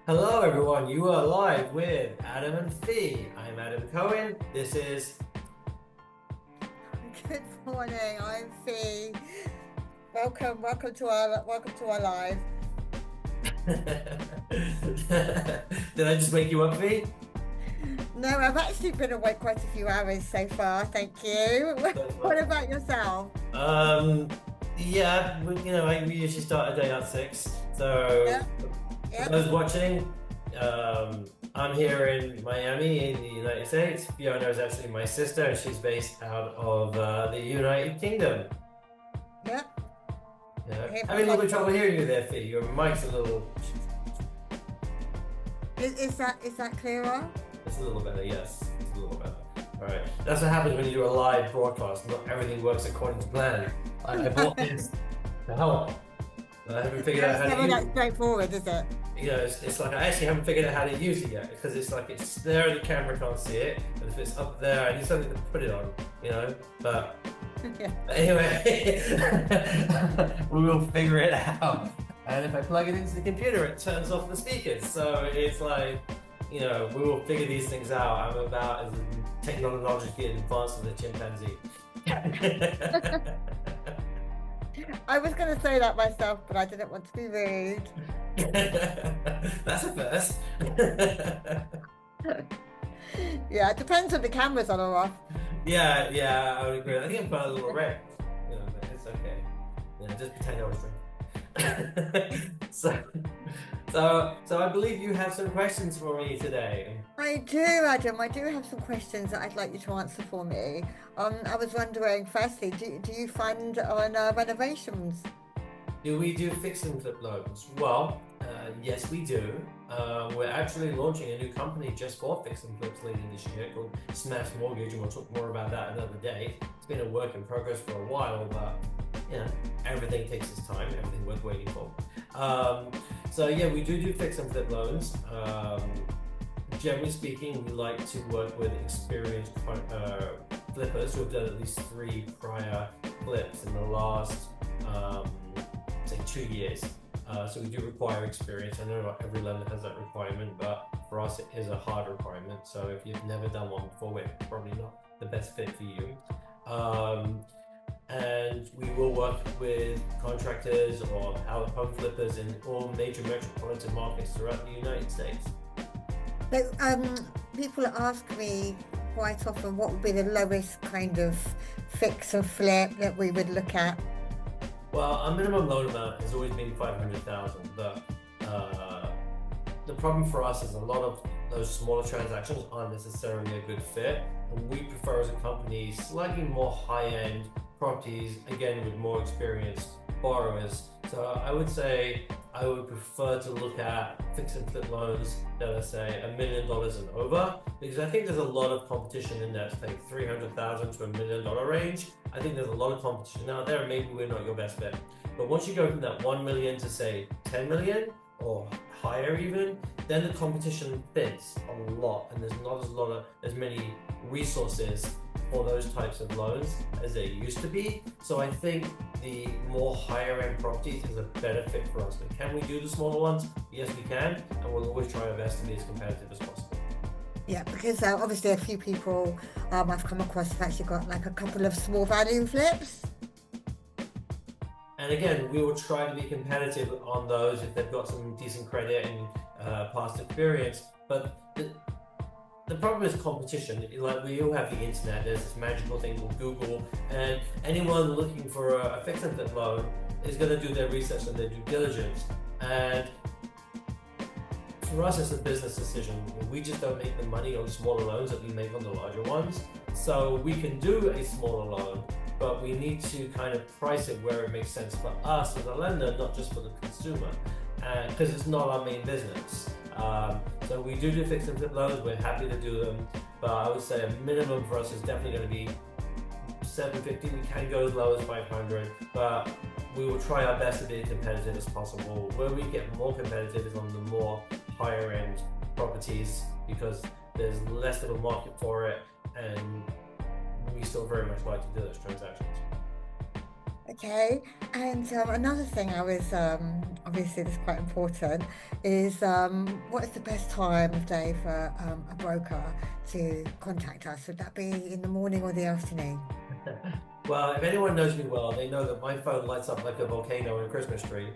Hello, everyone. You are live with Adam and Fee. I'm Adam Cohen. This is. Good morning, I'm Fee. Welcome to our live. Did I just wake you up, Fee? No, I've actually been awake quite a few hours so far, thank you. What Well, about yourself? Um, yeah, we usually start a day at 6. So, Yep, for yep, those watching, I'm here in Miami in the United States. Fiona is actually my sister, and she's based out of the United Kingdom. yep. Yeah, Here having from a little bit of trouble London. hearing you there, Fee. Your mic's a little. Is that clearer? It's a little better, yes. It's a little better. All right. That's what happens when you do a live broadcast. Not everything works according to plan. I bought this to help. I haven't figured out It's how to never use that it. straightforward, is it? It's like I actually haven't figured out how to use it yet because it's like it's there, the camera can't see it. And if it's up there, I need something to put it on. But Yeah. anyway, we will figure it out. And if I plug it into the computer, it turns off the speakers. So it's like, we will figure these things out. I'm about as technologically advanced as a chimpanzee. I was going to say that myself, but I didn't want to be rude. That's a first. Yeah, it depends on the cameras on or off. Yeah, yeah, I would agree. I think I'm quite a little red, but it's okay. Just pretend I was drinking. So, so I believe you have some questions for me today. I do, Adam. I do have some questions that I'd like you to answer for me. I was wondering, firstly, do you fund on renovations? Do we do fix and flip loans? Well, yes, we do. We're actually launching a new company just for fix and flips later this year called Smash Mortgage, and we'll talk more about that another day. It's been a work in progress for a while, but everything takes its time, everything worth waiting for. Um, so yeah, we do fix and flip loans. Generally speaking, we like to work with experienced flippers who have done at least 3 prior flips in the last um, say 2 years. So we do require experience. I know not every lender has that requirement, but for us it is a hard requirement. So if you've never done one before, we're probably not the best fit for you. Um, and we will work with contractors or home flippers in all major metropolitan markets throughout the United States. So, people ask me quite often what would be the lowest kind of fix or flip that we would look at. Well, our minimum loan amount has always been 500,000, but the problem for us is a lot of those smaller transactions aren't necessarily a good fit, and we prefer as a company slightly more high-end properties, again with more experienced borrowers. So I would say I would prefer to look at fix and flip loans that are say $1 million and over, because I think there's a lot of competition in that like 300,000 to $1 million range. I think there's a lot of competition out there, and maybe we're not your best bet. But once you go from that 1 million to say 10 million or higher even, then the competition thins a lot, and there's not as many resources for those types of loans as there used to be. So I think the more higher end properties is a better fit for us. But can we do the smaller ones? Yes, we can, and we'll always try our best to be as competitive as possible. Yeah, because obviously a few people I've come across have actually got like a couple of small value flips. And again, we will try to be competitive on those if they've got some decent credit and past experience. But the problem is competition. Like we all have the internet. There's this magical thing called Google, and anyone looking for a fix and flip loan is going to do their research and their due diligence. And for us, it's a business decision. We just don't make the money on smaller loans that we make on the larger ones. So we can do a smaller loan, but we need to kind of price it where it makes sense for us as a lender, not just for the consumer, because it's not our main business. So we do fix and flip loans. We're happy to do them, but I would say a minimum for us is definitely going to be 750. We can go as low as 500, but we will try our best to be as competitive as possible. Where we get more competitive is on the more higher end properties because there's less of a market for it, and we still very much like to do those transactions. Okay, and another thing I was obviously this is quite important is what is the best time of day for a broker to contact us? Would that be in the morning or the afternoon? Well, if anyone knows me well, they know that my phone lights up like a volcano in a Christmas tree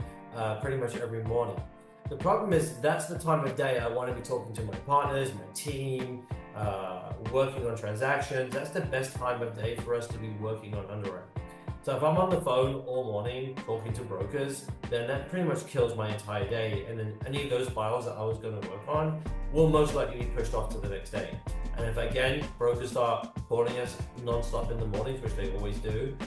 pretty much every morning. The problem is that's the time of day I want to be talking to my partners, my team, working on transactions. That's the best time of day for us to be working on underwriting. So if I'm on the phone all morning talking to brokers, then that pretty much kills my entire day. And then any of those files that I was going to work on will most likely be pushed off to the next day. And if again, brokers start calling us non-stop in the mornings, which they always do,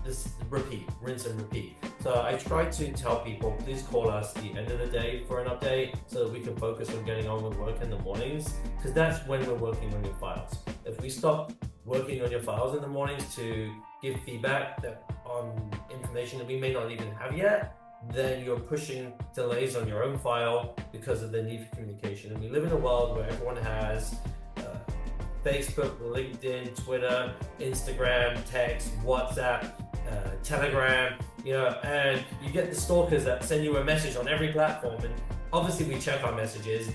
just repeat, rinse and repeat. So I try to tell people, please call us at the end of the day for an update so that we can focus on getting on with work in the mornings, because that's when we're working on your files. If we stop working on your files in the mornings to give feedback on information that we may not even have yet, then you're pushing delays on your own file because of the need for communication. And we live in a world where everyone has Facebook, LinkedIn, Twitter, Instagram, text, WhatsApp, Telegram, and you get the stalkers that send you a message on every platform. And obviously we check our messages,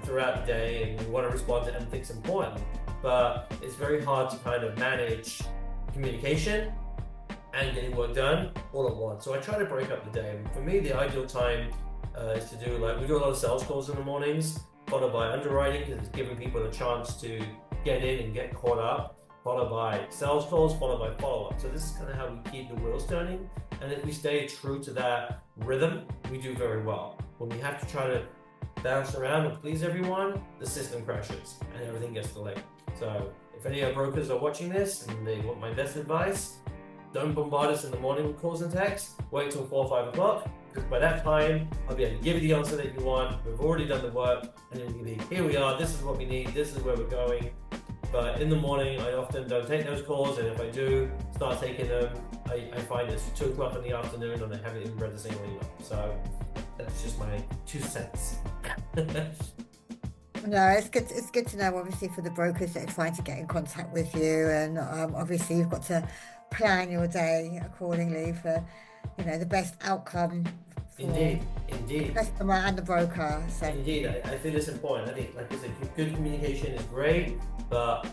throughout the day, and we want to respond to anything's important. But it's very hard to kind of manage communication and getting work done all at once. So I try to break up the day. And for me, the ideal time is to do, we do a lot of sales calls in the mornings, followed by underwriting, because it's giving people a chance to get in and get caught up, followed by sales calls, followed by follow-up. So this is kind of how we keep the wheels turning. And if we stay true to that rhythm, we do very well. When we have to try to bounce around and please everyone, the system crashes and everything gets delayed. So if any of our brokers are watching this and they want my best advice, don't bombard us in the morning with calls and texts. Wait till 4 or 5 o'clock, because by that time, I'll be able to give you the answer that you want. We've already done the work, and it'll be, here we are, this is what we need, this is where we're going. But in the morning, I often don't take those calls, and if I do start taking them, I find it's 2 o'clock in the afternoon and I haven't even read the single email. So that's just my 2 cents. No, it's good. It's good to know, obviously, for the brokers that are trying to get in contact with you, and obviously you've got to plan your day accordingly for, the best outcome for Indeed, the indeed. customer and the broker. So Indeed, I think it's important. I think, like I said, good communication is great, but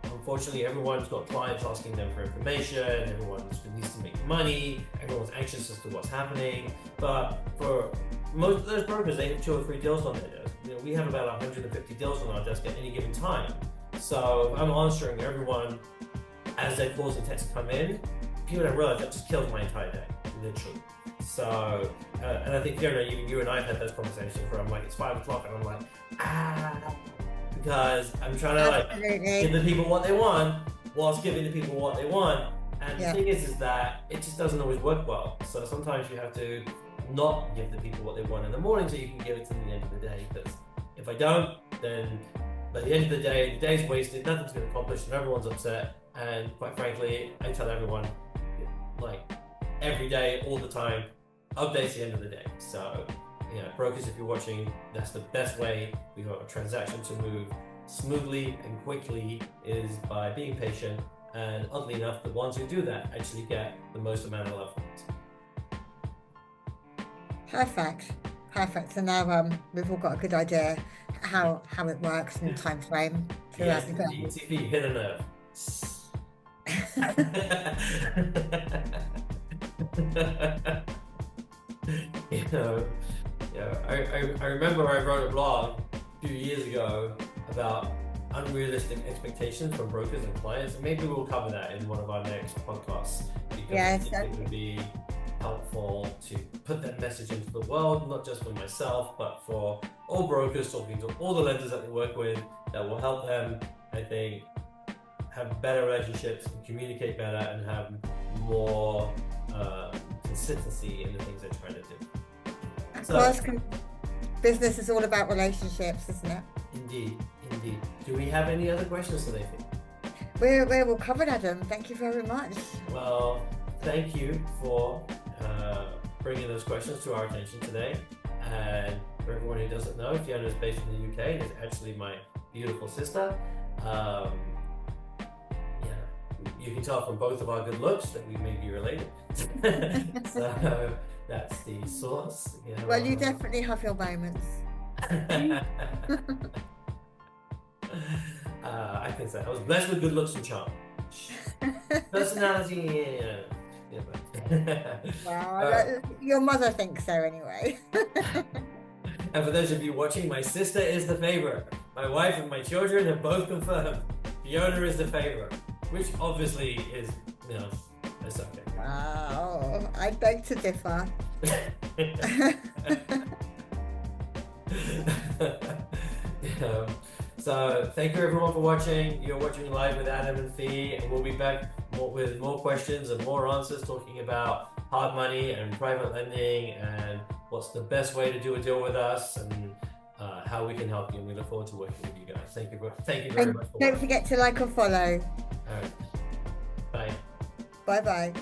unfortunately, everyone's got clients asking them for information. Everyone needs to make money. Everyone's anxious as to what's happening. But for most of those brokers, they have 2 or 3 deals on their desk. We have about 150 deals on our desk at any given time. So if I'm answering everyone as their calls and texts come in, people don't realize that just kills my entire day, literally. So, and I think, Fiona, even you and I have had those conversations where I'm like, it's 5 o'clock, and I'm like, because I'm trying to give the people what they want whilst giving the people what they want. And the thing is that it just doesn't always work well. So sometimes you have to not give the people what they want in the morning so you can give it to them at the end of the day. Because if I don't, then by the end of the day's wasted, nothing's been accomplished, and everyone's upset. And quite frankly, I tell everyone, every day, all the time, updates at the end of the day. So, brokers, if you're watching, that's the best way we got a transaction to move smoothly and quickly is by being patient. And oddly enough, the ones who do that actually get the most amount of love. Perfect. So now we've all got a good idea how it works and time frame throughout the day. ETP hit a nerve. I remember I wrote a blog a few years ago about unrealistic expectations from brokers and clients, and maybe we'll cover that in one of our next podcasts, because it would be helpful to put that message into the world, not just for myself, but for all brokers, talking to all the lenders that they work with, that will help them, I think, have better relationships and communicate better and have more consistency in the things they're trying to do. Of course, business is all about relationships, isn't it? Indeed. Do we have any other questions today? We're all covered, Adam. Thank you very much. Well, thank you for bringing those questions to our attention today. And for everyone who doesn't know, Fiona is based in the UK and is actually my beautiful sister. you can tell from both of our good looks that we may be related. So that's the source. Well, you definitely have your moments. I can say I was blessed with good looks and charm. Personality, Wow, your mother thinks so anyway. And for those of you watching, my sister is the favorite. My wife and my children have both confirmed Fiona is the favorite, which obviously is, it's okay. Wow, I beg to differ. So thank you everyone for watching. You're watching Live with Adam and Fee, and we'll be back with more questions and more answers, talking about hard money and private lending and what's the best way to do a deal with us, and how we can help you. And we look forward to working with you guys. Thank you very much for Don't forget to like and follow. All right. Bye. Bye bye.